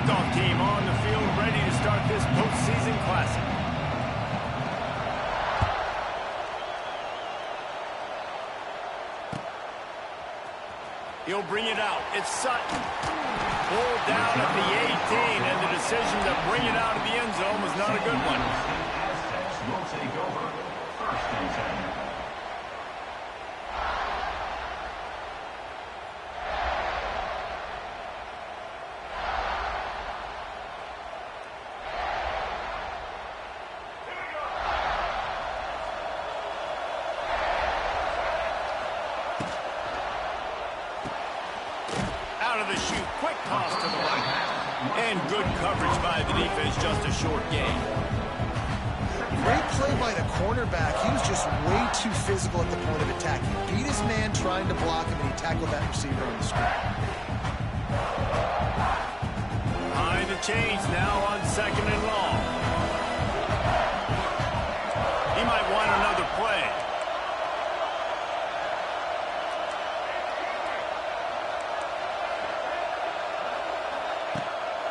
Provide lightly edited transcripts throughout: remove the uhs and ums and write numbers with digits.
kickoff team on the field, ready to start this postseason classic. He'll bring it out. It's Sutton. Pulled down at the 18, and the decision to bring it out of the end zone was not a good one. Aztecs will take over. First and 10. Quick toss to the right. And good coverage by the defense, just a short gain. Great play by the cornerback. He was just way too physical at the point of attack. He beat his man trying to block him, and he tackled that receiver on the screen. Behind the chains now on 2nd and long. He might want another play.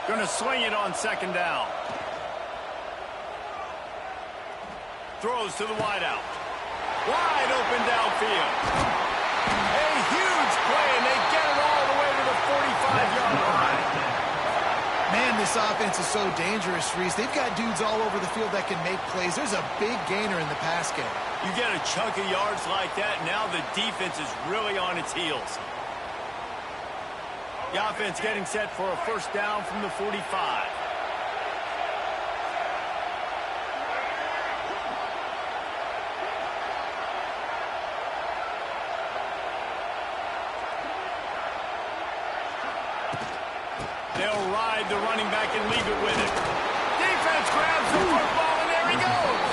Going to swing it on 2nd down. Throws to the wideout. Wide open downfield. A huge play, and they get it all the way to the 45-yard line. Man, this offense is so dangerous, Reese. They've got dudes all over the field that can make plays. There's a big gainer in the pass game. You get a chunk of yards like that, now the defense is really on its heels. The offense getting set for a first down from the 45. They'll ride the running back and leave it with it. Defense grabs the football, and there he goes.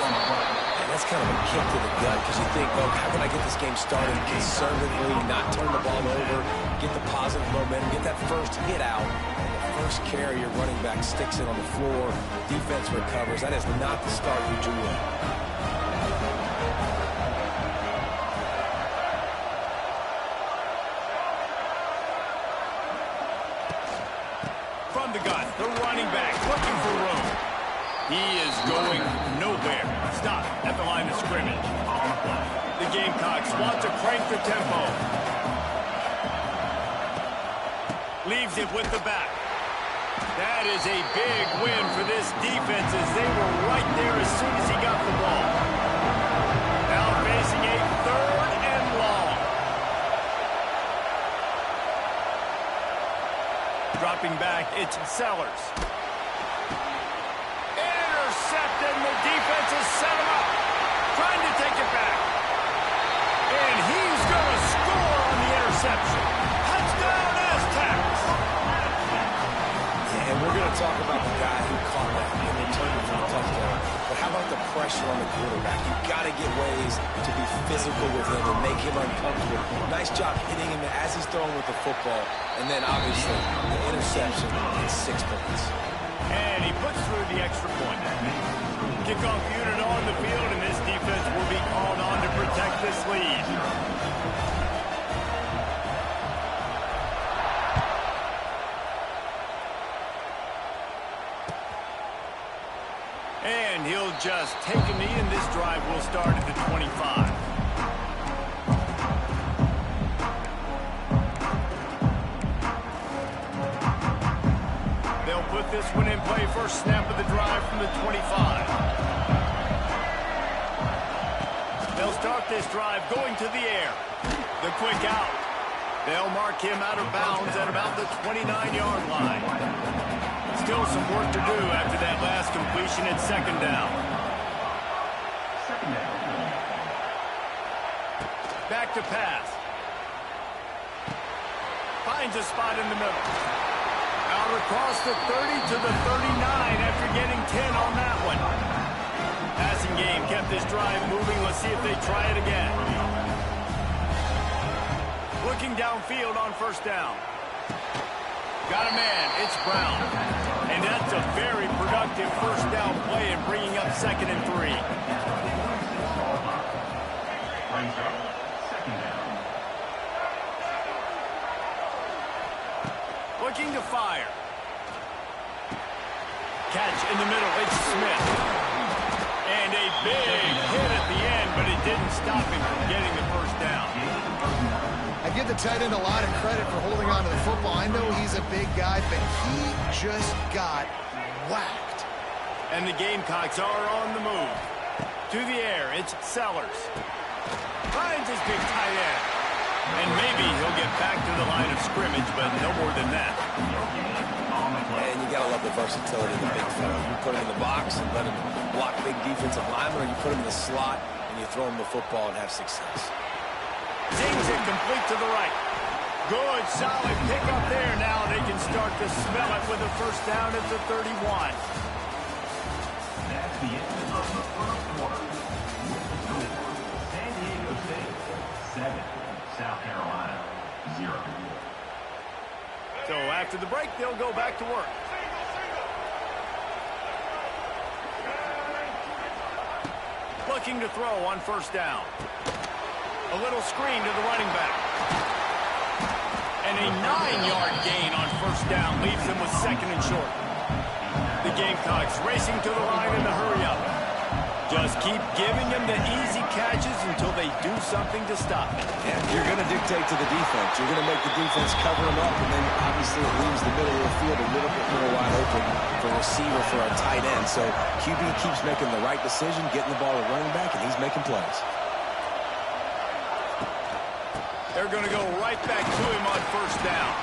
And that's kind of a kick to the gut because you think, well, how can I get this game started conservatively, not turn the ball over, get the positive momentum, get that first hit out. And the first carry, your running back sticks it on the floor. Defense recovers. That is not the start you drew up. From the gun, the running back looking for room. He is going nowhere. Stop at the line of scrimmage. The Gamecocks want to crank the tempo. Leaves it with the back. That is a big win for this defense as they were right there as soon as he got the ball. Now facing a 3rd and long. Dropping back, it's Sellers. Intercepted, and the defense has set him up. Trying to take it back. And he's going to score on the interception. Touchdown, Aztecs! And we're going to talk about the guy who caught that and returned it for the touchdown. But how about the pressure on the quarterback? You've got to get ways to be physical with him and make him uncomfortable. Nice job hitting him as he's throwing with the football. And then, obviously, the interception and 6 points. And he puts through the extra point. Kickoff unit on the field, and this defense will be called on to protect this lead. And he'll just take a knee, and this drive will start at the 25. They'll put this one in play. First snap of the drive from the 25. They'll start this drive going to the air. The quick out. They'll mark him out of bounds at about the 29-yard line. Still some work to do after that last completion at 2nd down. Back to pass. Finds a spot in the middle. Out across the 30 to the 39 after getting 10 on that one. Passing game kept this drive moving. Let's see if they try it again. Looking downfield on first down. Got a man. It's Brown. And that's a very productive first down play and bringing up 2nd and 3. Looking to fire. Catch in the middle. It's Smith. And a big hit at the end, but it didn't stop him from getting the first down. I give the tight end a lot of credit for holding on to the football. I know he's a big guy, but he just got whacked. And the Gamecocks are on the move. To the air, it's Sellers. Finds his big tight end. And maybe he'll get back to the line of scrimmage, but no more than that. And you got to love the versatility of the big fella. You put him in the box and let him block big defensive linemen, or you put him in the slot and you throw him the football and have success. Zings it complete to the right. Good, solid pick up there. Now they can start to smell it with a first down at the 31. That's the end of the first quarter. San Diego State 7, South Carolina 0. So after the break, they'll go back to work. Looking to throw on first down. A little screen to the running back. And a 9-yard gain on first down leaves them with second and short. The Gamecocks racing to the line in the hurry up. Just keep giving them the easy catches until they do something to stop it. Yeah, you're going to dictate to the defense. You're going to make the defense cover them up, and then obviously it leaves the middle of the field a little bit more wide open for receiver for a tight end. So QB keeps making the right decision, getting the ball to running back, and he's making plays. They're going to go right back to him on first down.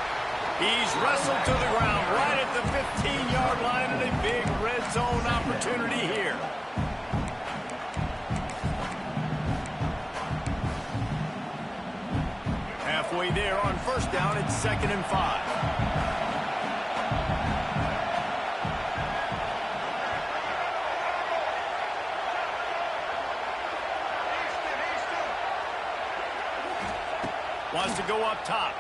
He's wrestled to the ground right at the 15-yard line, and a big red zone opportunity here. Halfway there on first down, it's 2nd and 5. Wants to go up top.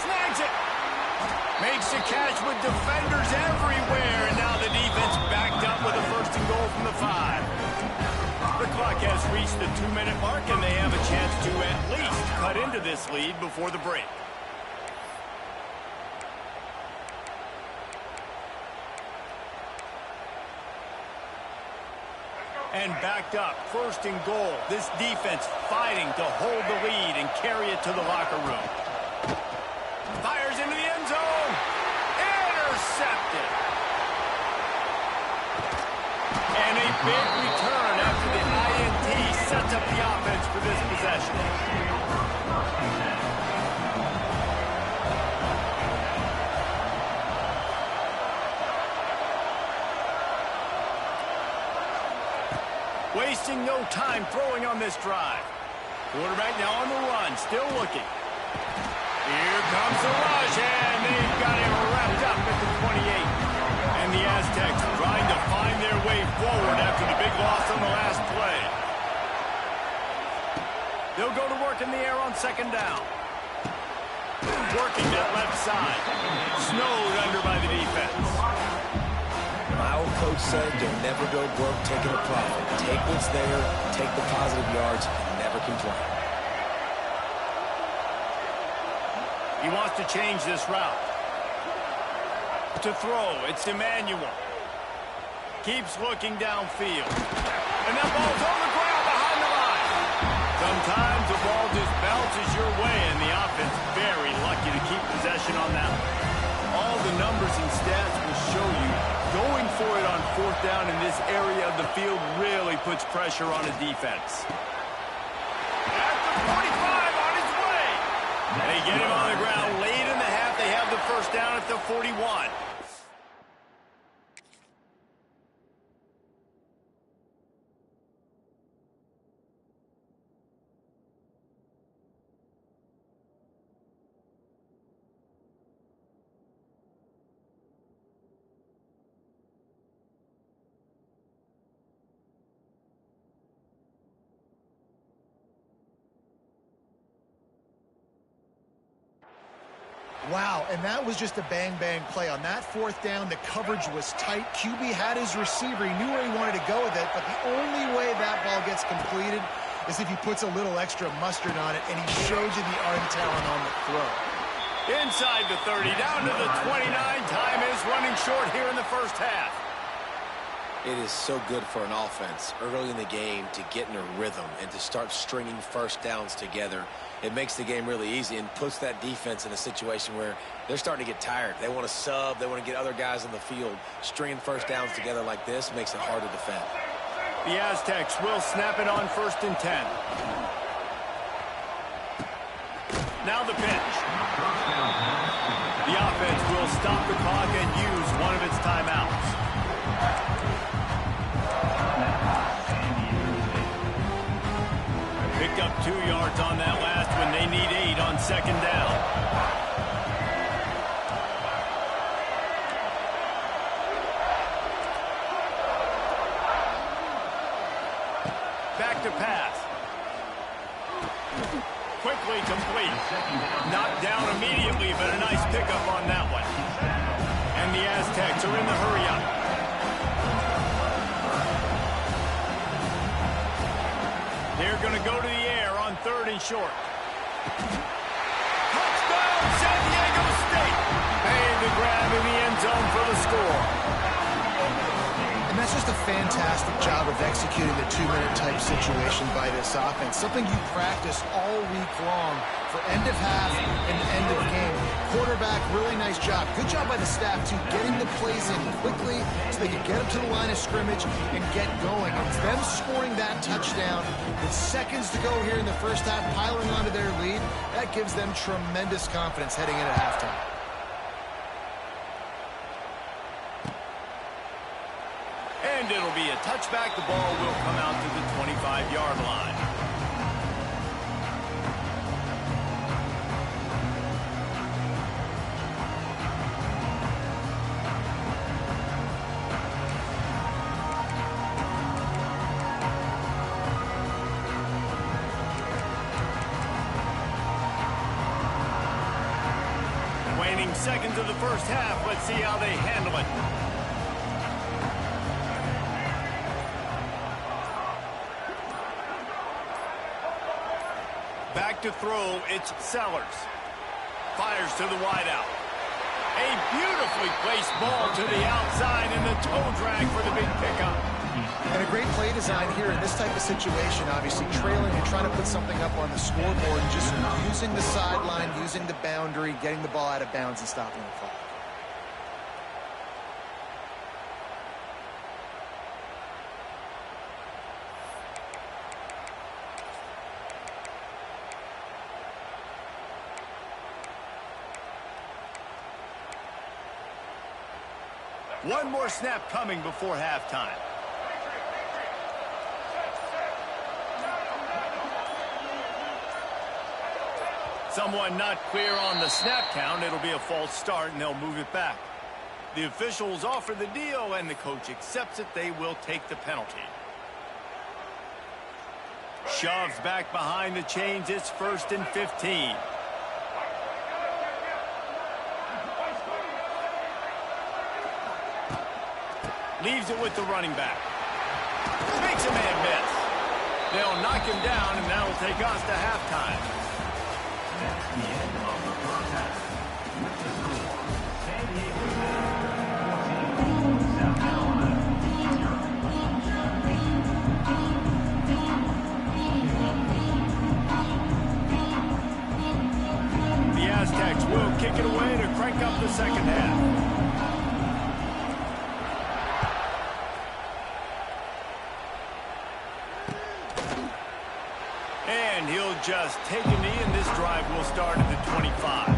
Snags it. Makes the catch with defenders everywhere, and now the defense backed up with a 1st and goal from the 5. The clock has reached the 2-minute mark, and they have a chance to at least cut into this lead before the break. And backed up, 1st and goal. This defense fighting to hold the lead and carry it to the locker room. Fires into the end zone. Intercepted. And a big return after the INT sets up the offense for this possession. Wasting no time throwing on this drive. Quarterback now on the run, still looking. Here comes the rush, and they've got him wrapped up at the 28. And the Aztecs trying to find their way forward after the big loss on the last play. They'll go to work in the air on 2nd down. Working that left side. Snowed under by the defense. My old coach said, you'll never go broke taking a profit. Take what's there, take the positive yards, and never complain. He wants to change this route. To throw, it's Emmanuel. Keeps looking downfield. And that ball's on the ground behind the line. Sometimes the ball just bounces your way, and the offense very lucky to keep possession on that one. All the numbers and stats will show you going for it on 4th down in this area of the field really puts pressure on a defense. At the 45 on his way. They get him on the ground late in the half. They have the first down at the 41. Wow, and that was just a bang-bang play. On that 4th down, the coverage was tight. QB had his receiver. He knew where he wanted to go with it, but the only way that ball gets completed is if he puts a little extra mustard on it, and he showed you the arm talent on the throw. Inside the 30, down to the 29. Time is running short here in the first half. It is so good for an offense early in the game to get in a rhythm and to start stringing first downs together. It makes the game really easy and puts that defense in a situation where they're starting to get tired. They want to sub. They want to get other guys on the field. Stringing first downs together like this makes it hard to defend. The Aztecs will snap it on 1st and 10. Now the pitch. The offense will stop the clock and use one of its timeouts. Picked up 2 yards on that last one. They need 8 on 2nd down. Back to pass. Quickly complete. Knocked down immediately, but a nice pickup on that one. And the Aztecs are in the hurry-up. They're going to go to the air on 3rd and short. Touchdown, San Diego State! Made the grab in the end zone for the score. And that's just a fantastic job of executing the 2-minute type situation by this offense. Something you practice all week long for end of half and end of game. Quarterback, really nice job. Good job by the staff, too, getting the plays in quickly so they can get up to the line of scrimmage and get going. And it's them scoring that touchdown with seconds to go here in the first half, piling onto their lead. That gives them tremendous confidence heading into halftime. And it'll be a touchback. The ball will come out to the 25-yard line. Waning seconds of the first half. Let's see how they handle it. Back to throw, it's Sellers. Fires to the wideout. A beautifully placed ball to the outside and the toe drag for the big pickup. And a great play design here in this type of situation, obviously trailing and trying to put something up on the scoreboard, and just using the sideline, using the boundary, getting the ball out of bounds and stopping the clock. One more snap coming before halftime. Someone not clear on the snap count. It'll be a false start, and they'll move it back. The officials offer the deal, and the coach accepts it. They will take the penalty. Shoves back behind the chains. It's 1st and 15. Leaves it with the running back. Makes a man miss. They'll knock him down, and that'll take us to halftime. That's the end of the first half. With the score, San Diego State 14, South Carolina 0. The Aztecs will kick it away to crank up the second half. And he'll just take a knee, and this drive will start at the 25.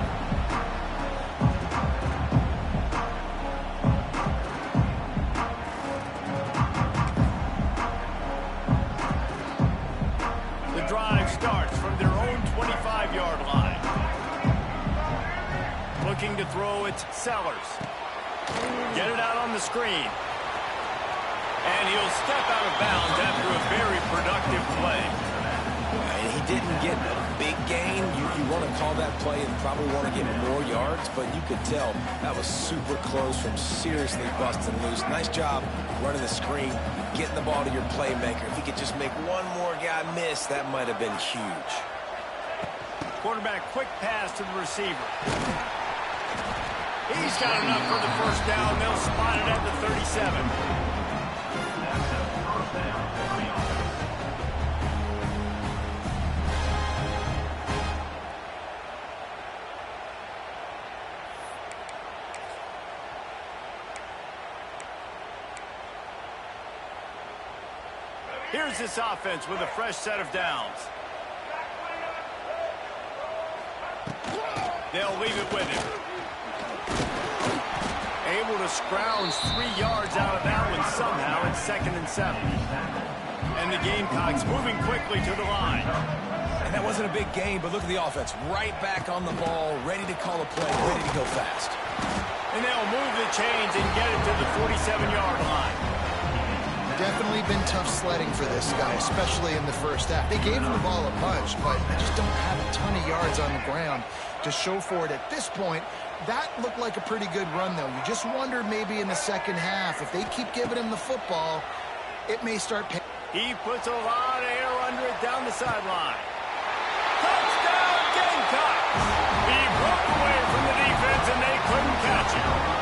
The drive starts from their own 25-yard line. Looking to throw, it's Sellers. Get it out on the screen. And he'll step out of bounds after a very productive play. And he didn't get a big gain. You want to call that play and probably want to get more yards, but you could tell that was super close from seriously busting loose. Nice job running the screen, getting the ball to your playmaker. If he could just make one more guy miss, that might have been huge. Quarterback quick pass to the receiver. He's got enough for the first down. They'll spot it at the 37. Here's this offense with a fresh set of downs. They'll leave it with him. Able to scrounge 3 yards out of that one somehow. It's 2nd and 7. And the Gamecocks moving quickly to the line. And that wasn't a big game, but look at the offense. Right back on the ball, ready to call a play, ready to go fast. And they'll move the chains and get it to the 47-yard line. Definitely been tough sledding for this guy, especially in the first half. They gave him the ball a bunch, but they just don't have a ton of yards on the ground to show for it at this point. That looked like a pretty good run, though. You just wonder maybe in the second half, if they keep giving him the football, it may start paying. He puts a lot of air under it down the sideline. Touchdown, Gamecocks! He broke away from the defense, and they couldn't catch him.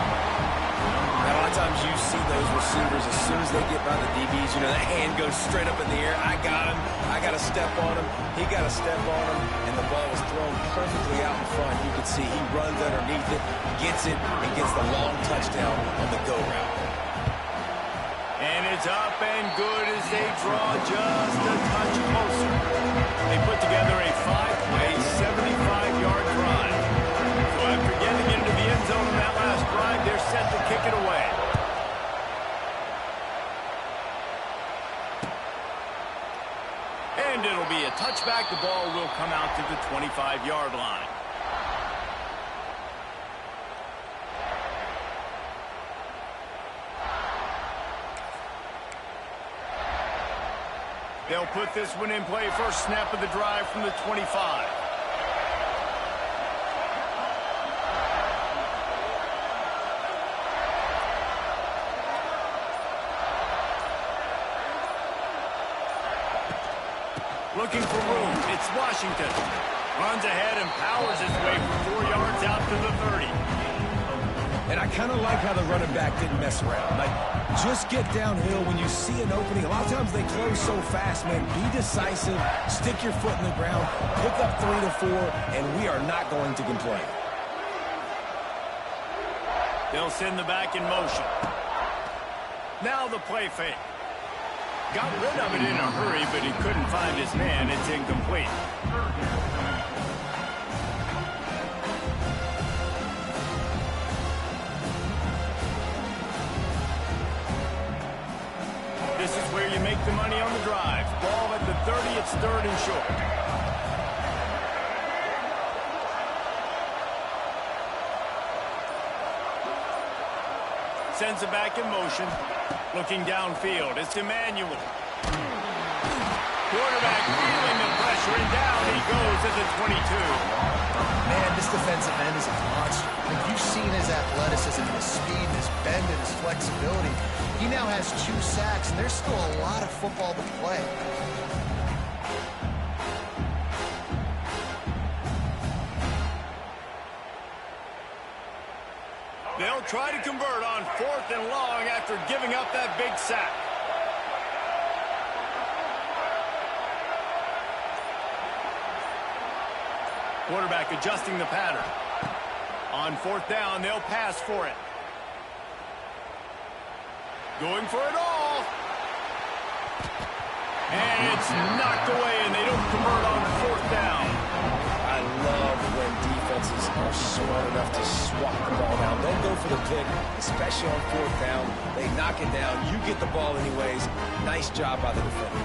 A lot of times you see those receivers, as soon as they get by the DBs, you know, that hand goes straight up in the air. I got him. I got to step on him. He got to step on him. And the ball was thrown perfectly out in front. You can see he runs underneath it, gets it, and gets the long touchdown on the go route. And it's up and good as they draw just a touch closer. They put together a 5-play, 75-yard drive. So after getting into the end zone in that last drive, they're set to kick it away. And it'll be a touchback. The ball will come out to the 25-yard line. They'll put this one in play. First snap of the drive from the 25. Looking for room. It's Washington. Runs ahead and powers his way for 4 yards out to the 30. And I kind of like how the running back didn't mess around. Like, just get downhill when you see an opening. A lot of times they close so fast, man. Be decisive. Stick your foot in the ground. Pick up 3 to 4, and we are not going to complain. They'll send the back in motion. Now the play fake. Got rid of it in a hurry, but he couldn't find his man. It's incomplete. This is where you make the money on the drive. Ball at the 30, it's 3rd and short. Sends it back in motion. Looking downfield, it's Emmanuel. Quarterback feeling the pressure, and down he goes at the 22. Man, this defensive end is a monster. Like, you've seen his athleticism, his speed, his bend, and his flexibility. He now has 2 sacks, and there's still a lot of football to play. They'll try to convert on 4th and long after giving up that big sack. Quarterback adjusting the pattern. On 4th down, they'll pass for it. Going for it all. And it's knocked away, and they don't convert on 4th down. I love when defenses are smart enough to swat the ball down. Don't go for the pick, especially on 4th down. They knock it down. You get the ball anyways. Nice job by the defender.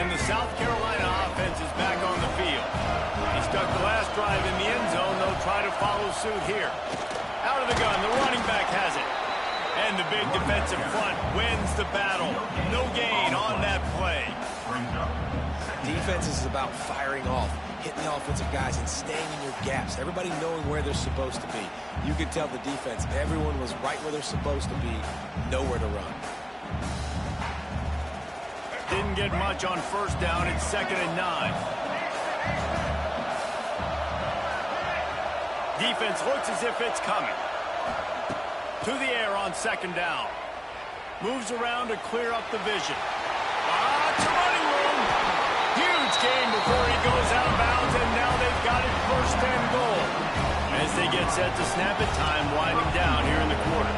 And the South Carolina offense is back on the field. He stuck the last drive in the end zone. They'll try to follow suit here. Out of the gun, the running back has it. And the big defensive front wins the battle. No gain on that play. Defense is about firing off, hitting the offensive guys, and staying in your gaps. Everybody knowing where they're supposed to be. You could tell the defense, everyone was right where they're supposed to be, nowhere to run. Didn't get much on first down. It's 2nd and 9. Defense looks as if it's coming. To the air on 2nd down. Moves around to clear up the vision. It's a running room. Huge gain before he goes out of bounds, and now they've got it 1st and goal. As they get set to snap it, time winding down here in the quarter.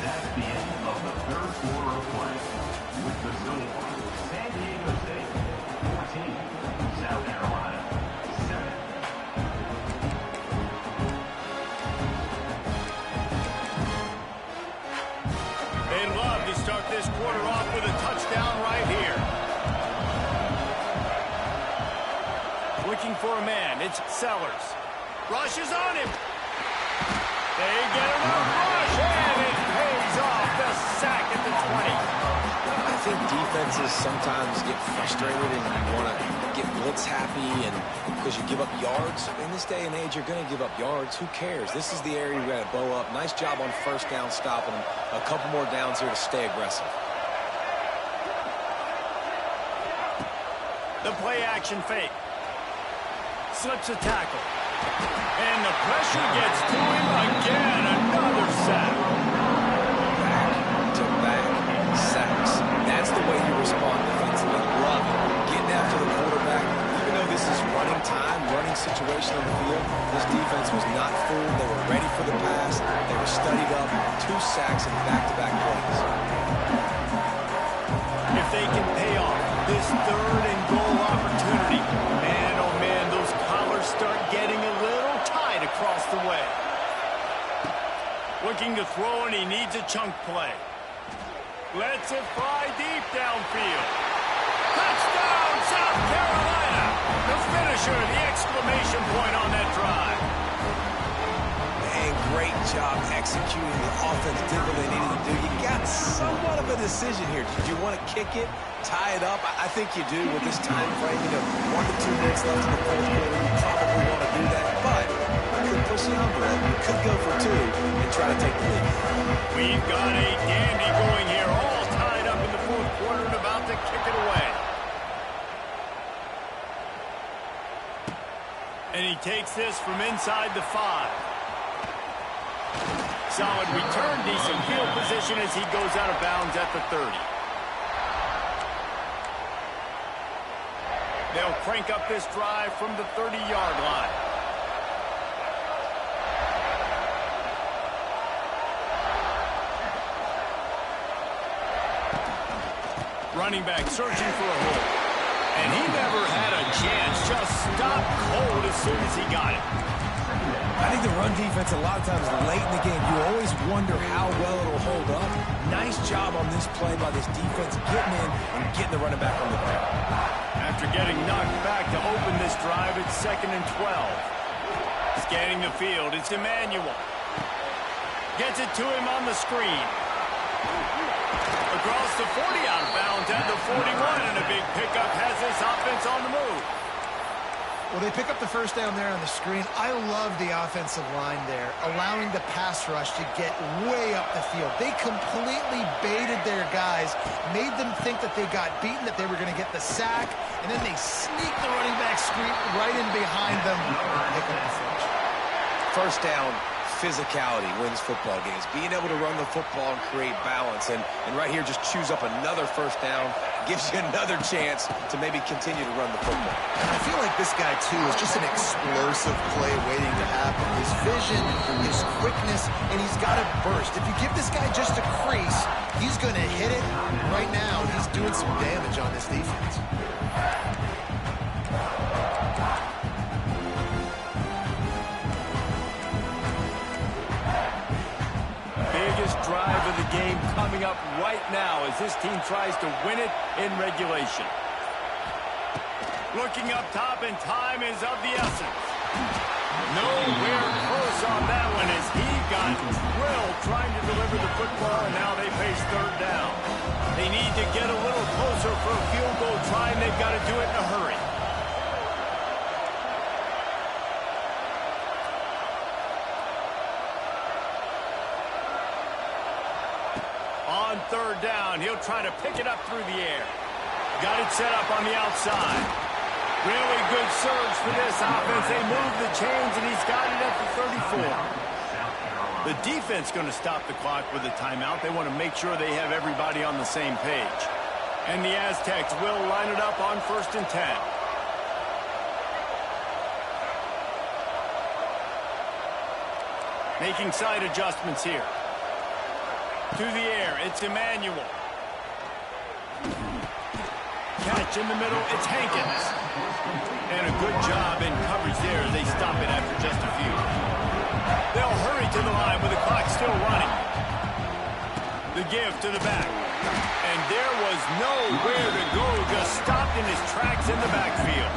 That's the end of the 3rd quarter of play. With the score, San Diego State 14, South Carolina 7. They'd love to start this quarter off with a touchdown right here. Looking for a man. It's Sellers. Rushes on him. They get enough rush, and it pays off. The sack at the 20. I think defenses sometimes get frustrated and you want to get blitz happy, and because you give up yards. In this day and age, you're going to give up yards. Who cares? This is the area you got to bow up. Nice job on 1st down stopping them. A couple more downs here to stay aggressive. The play action fake. Slips a tackle. And the pressure gets to him again. Another sack. Back sacks. That's the way you respond defensively. Love it. Getting after the quarterback. Even though this is running time, running situation on the field, this defense was not fooled. They were ready for the pass. They were studied up. 2 sacks in back-to-back plays. If they can pay off this 3rd and goal opportunity, man, oh man, those collars start getting a little tight across the way. Looking to throw, and he needs a chunk play. Lets it fly deep downfield. Touchdown, South Carolina! The finisher, the exclamation point on that drive. And great job executing. The offense did what they needed to do. You got somewhat of a decision here. Did you want to kick it, tie it up? I think you do with this time frame. 1 to 2 minutes left in the 4th quarter. You probably want to do that, but you could push the envelope. You could go for 2 and try to take the lead. We've got a dandy going here, all tied up in the 4th quarter and about to kick it away. And he takes this from inside the 5. Solid return, decent field position as he goes out of bounds at the 30. They'll crank up this drive from the 30-yard line. Running back searching for a hole. And he never had a chance. Just stopped cold as soon as he got it. I think the run defense, a lot of times late in the game, you always wonder how well it'll hold up. Nice job on this play by this defense, getting in and getting the running back on the ground. After getting knocked back to open this drive, it's 2nd and 12. Scanning the field, it's Emmanuel. Gets it to him on the screen. Across the 40, out of bounds at the 41, and a big pickup has this offense on the move. Well, they pick up the 1st down there on the screen. I love the offensive line there, allowing the pass rush to get way up the field. They completely baited their guys, made them think that they got beaten, that they were going to get the sack, and then they sneak the running back screen right in behind them and pick up the finish. 1st down, physicality wins football games. Being able to run the football and create balance. And right here, just choose up another 1st down. Gives you another chance to maybe continue to run the football. And I feel like this guy, too, is just an explosive play waiting to happen. His vision, his quickness, and he's got to burst. If you give this guy just a crease, he's going to hit it. Right now, he's doing some damage on this defense. Drive of the game coming up right now as this team tries to win it in regulation. Looking up top, and time is of the essence. Nowhere close on that one as he got drilled trying to deliver the football, and now they face 3rd down. They need to get a little closer for a field goal try, and they've got to do it in a hurry. On third down, he'll try to pick it up through the air. Got it set up on the outside. Really good surge for this offense. They move the chains, and he's got it at the 34. The defense going to stop the clock with a timeout. They want to make sure they have everybody on the same page. And the Aztecs will line it up on 1st and 10. Making side adjustments here. To the air, it's Emmanuel. Catch in the middle, it's Hankins. And a good job in coverage there as they stop it after just a few. They'll hurry to the line with the clock still running. The give to the back. And there was nowhere to go, just stopped in his tracks in the backfield.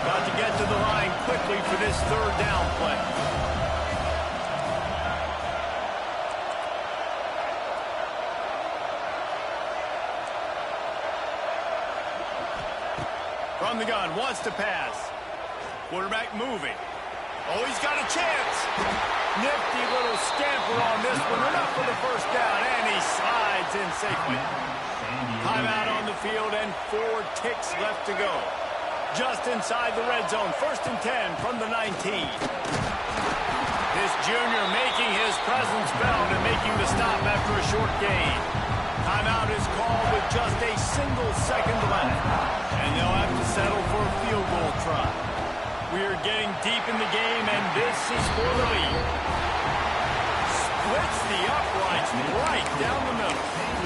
Got to get to the line quickly for this third down play. From the gun, wants to pass. Quarterback moving. Oh, he's got a chance. Nifty little scamper on this one. Enough for the first down, and he slides in safely. Timeout on the field, and 4 ticks left to go. Just inside the red zone. 1st and 10 from the 19. This junior making his presence felt and making the stop after a short gain. Timeout is called with just a single second left. And they'll have to settle for a field goal try. We are getting deep in the game, and this is for the lead. Splits the uprights right down the middle.